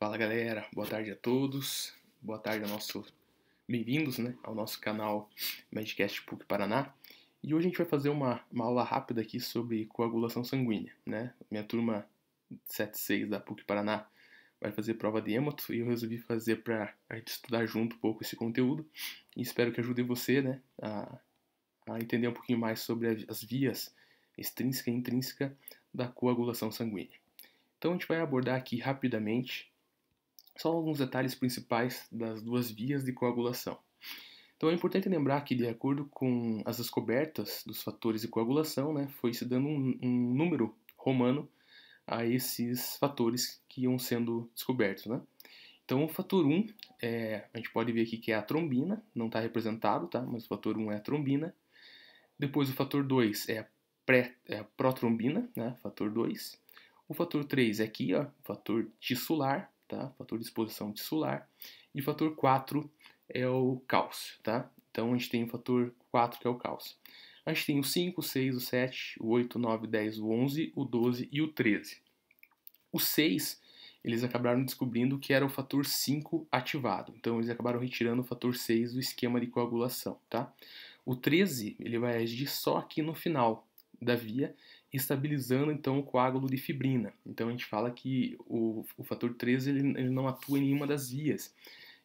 Fala galera, boa tarde a todos, boa tarde bem-vindos, né, ao nosso canal Medcast PUC Paraná. E hoje a gente vai fazer uma aula rápida aqui sobre coagulação sanguínea, né? Minha turma 76 da PUC Paraná vai fazer prova de hemato e eu resolvi fazer para a gente estudar junto um pouco esse conteúdo e espero que ajude você, né, a entender um pouquinho mais sobre as vias extrínseca e intrínseca da coagulação sanguínea. Então a gente vai abordar aqui rapidamente só alguns detalhes principais das duas vias de coagulação. Então é importante lembrar que, de acordo com as descobertas dos fatores de coagulação, né, foi se dando um número romano a esses fatores que iam sendo descobertos, né? Então o fator 1, a gente pode ver aqui que é a trombina, não está representado, tá? Mas o fator 1 é a trombina. Depois o fator 2 é a protrombina, né? Fator 2. O fator 3 é aqui, ó, o fator tissular, tá? Fator de exposição tissular. E o fator 4 é o cálcio, tá? Então a gente tem o fator 4 que é o cálcio. A gente tem o 5, o 6, o 7, o 8, o 9, o 10, o 11, o 12 e o 13. O 6, eles acabaram descobrindo que era o fator 5 ativado. Então eles acabaram retirando o fator 6 do esquema de coagulação, tá? O 13, ele vai agir só aqui no final da via, estabilizando então o coágulo de fibrina. Então a gente fala que o fator 13 ele não atua em nenhuma das vias,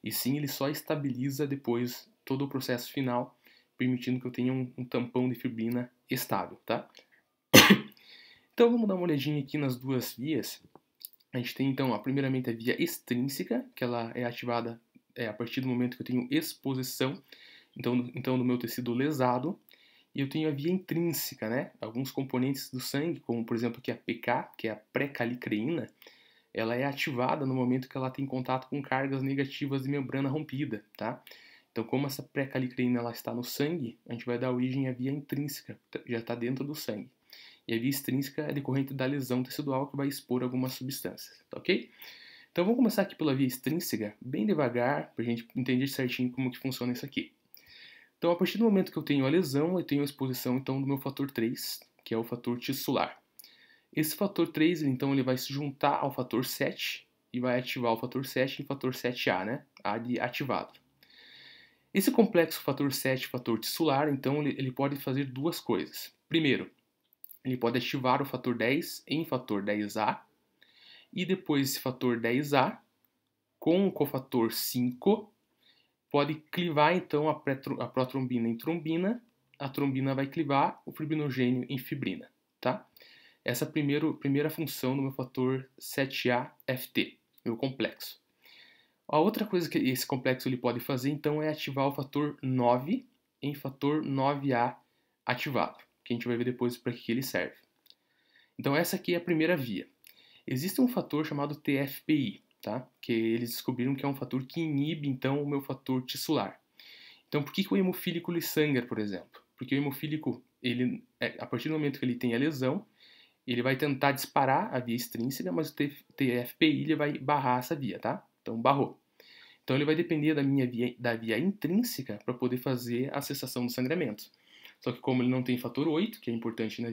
e sim ele só estabiliza depois todo o processo final, permitindo que eu tenha um tampão de fibrina estável, tá? Então vamos dar uma olhadinha aqui nas duas vias. A gente tem então, primeiramente, a via extrínseca, que ela é ativada a partir do momento que eu tenho exposição, então do meu tecido lesado. E eu tenho a via intrínseca, né? Alguns componentes do sangue, como por exemplo aqui a PK, que é a pré-calicreína, ela é ativada no momento que ela tem contato com cargas negativas de membrana rompida, tá? Então, como essa pré-calicreína ela está no sangue, a gente vai dar origem à via intrínseca, já está dentro do sangue. E a via extrínseca é decorrente da lesão tecidual que vai expor algumas substâncias, tá ok? Então vamos começar aqui pela via extrínseca, bem devagar, para a gente entender certinho como que funciona isso aqui. Então, a partir do momento que eu tenho a lesão, eu tenho a exposição então do meu fator 3, que é o fator tissular. Esse fator 3, então, ele vai se juntar ao fator 7 e vai ativar o fator 7 em fator 7A, né? A de ativado. Esse complexo fator 7 fator tissular, então, ele pode fazer duas coisas. Primeiro, ele pode ativar o fator 10 em fator 10A, e depois esse fator 10A, com o cofator 5, pode clivar então a protrombina em trombina, a trombina vai clivar o fibrinogênio em fibrina, tá? Essa é a primeira função do meu fator 7A-FT, meu complexo. A outra coisa que esse complexo ele pode fazer então é ativar o fator 9 em fator 9A ativado, que a gente vai ver depois para que ele serve. Então essa aqui é a primeira via. Existe um fator chamado TFPI, tá? Que eles descobriram que é um fator que inibe então o meu fator tissular. Então por que o hemofílico ele sangra, por exemplo? Porque o hemofílico, a partir do momento que ele tem a lesão, ele vai tentar disparar a via extrínseca, mas o TFPI ele vai barrar essa via, tá? Então barrou. Então ele vai depender da via intrínseca para poder fazer a cessação do sangramento. Só que como ele não tem fator 8, que é importante na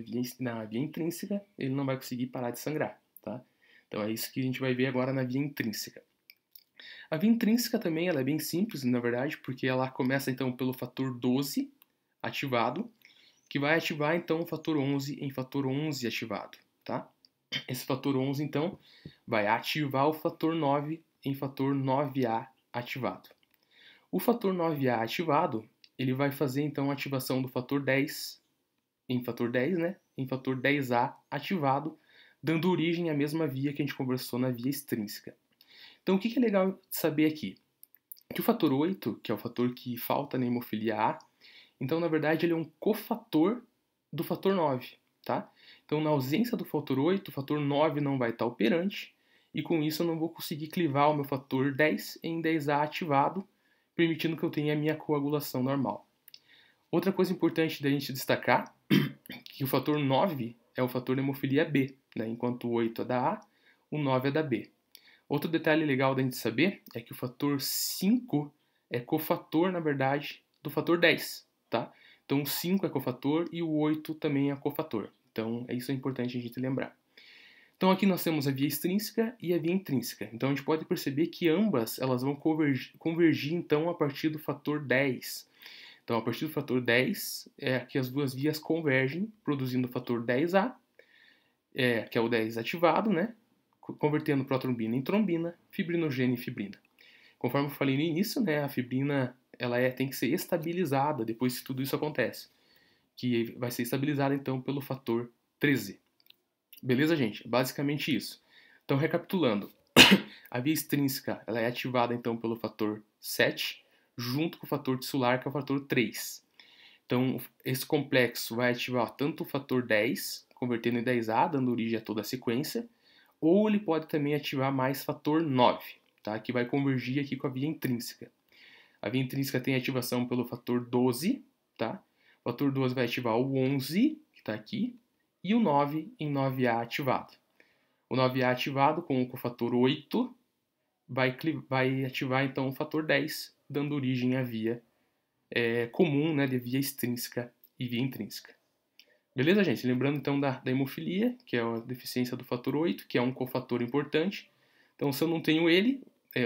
via intrínseca, ele não vai conseguir parar de sangrar, tá? Então é isso que a gente vai ver agora na via intrínseca. A via intrínseca também ela é bem simples, na verdade, porque ela começa então pelo fator 12 ativado, que vai ativar então o fator 11 em fator 11 ativado, tá? Esse fator 11 então vai ativar o fator 9 em fator 9A ativado. O fator 9A ativado, ele vai fazer então a ativação do fator 10 em fator 10, né? Em fator 10A ativado, dando origem à mesma via que a gente conversou na via extrínseca. Então o que é legal saber aqui? Que o fator 8, que é o fator que falta na hemofilia A, então na verdade ele é um cofator do fator 9, tá? Então na ausência do fator 8, o fator 9 não vai estar operante, e com isso eu não vou conseguir clivar o meu fator 10 em 10A ativado, permitindo que eu tenha a minha coagulação normal. Outra coisa importante da gente destacar é que o fator 9 é o fator da hemofilia B, né? Enquanto o 8 é da A, o 9 é da B. Outro detalhe legal da gente saber é que o fator 5 é cofator, na verdade, do fator 10, tá? Então o 5 é cofator e o 8 também é cofator. Então isso é importante a gente lembrar. Então aqui nós temos a via extrínseca e a via intrínseca. Então a gente pode perceber que ambas elas vão convergir então a partir do fator 10. Então a partir do fator 10 é que as duas vias convergem, produzindo o fator 10A, que é o 10 ativado, né? Convertendo protrombina em trombina, fibrinogênio em fibrina. Conforme eu falei no início, né, a fibrina ela tem que ser estabilizada depois que tudo isso acontece, que vai ser estabilizada então pelo fator 13. Beleza, gente? Basicamente isso. Então, recapitulando, a via extrínseca ela é ativada então pelo fator 7, junto com o fator tissular, que é o fator 3. Então, esse complexo vai ativar tanto o fator 10, convertendo em 10A, dando origem a toda a sequência, ou ele pode também ativar mais fator 9, tá? Que vai convergir aqui com a via intrínseca. A via intrínseca tem ativação pelo fator 12, tá? O fator 12 vai ativar o 11, que está aqui, e o 9 em 9A ativado. O 9A ativado com o cofator 8 vai ativar então o fator 10, dando origem à via comum, né, de via extrínseca e via intrínseca. Beleza, gente? Lembrando então da hemofilia, que é a deficiência do fator 8, que é um cofator importante. Então, se eu não tenho ele,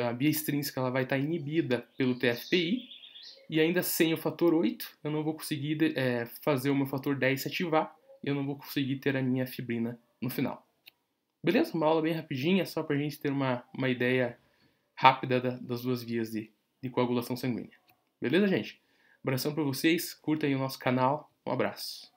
a via extrínseca ela vai estar inibida pelo TFPI, e ainda sem o fator 8, eu não vou conseguir fazer o meu fator 10 se ativar, e eu não vou conseguir ter a minha fibrina no final. Beleza? Uma aula bem rapidinha, só para a gente ter uma ideia rápida das duas vias de coagulação sanguínea. Beleza, gente? Abração para vocês, curta aí o nosso canal, um abraço.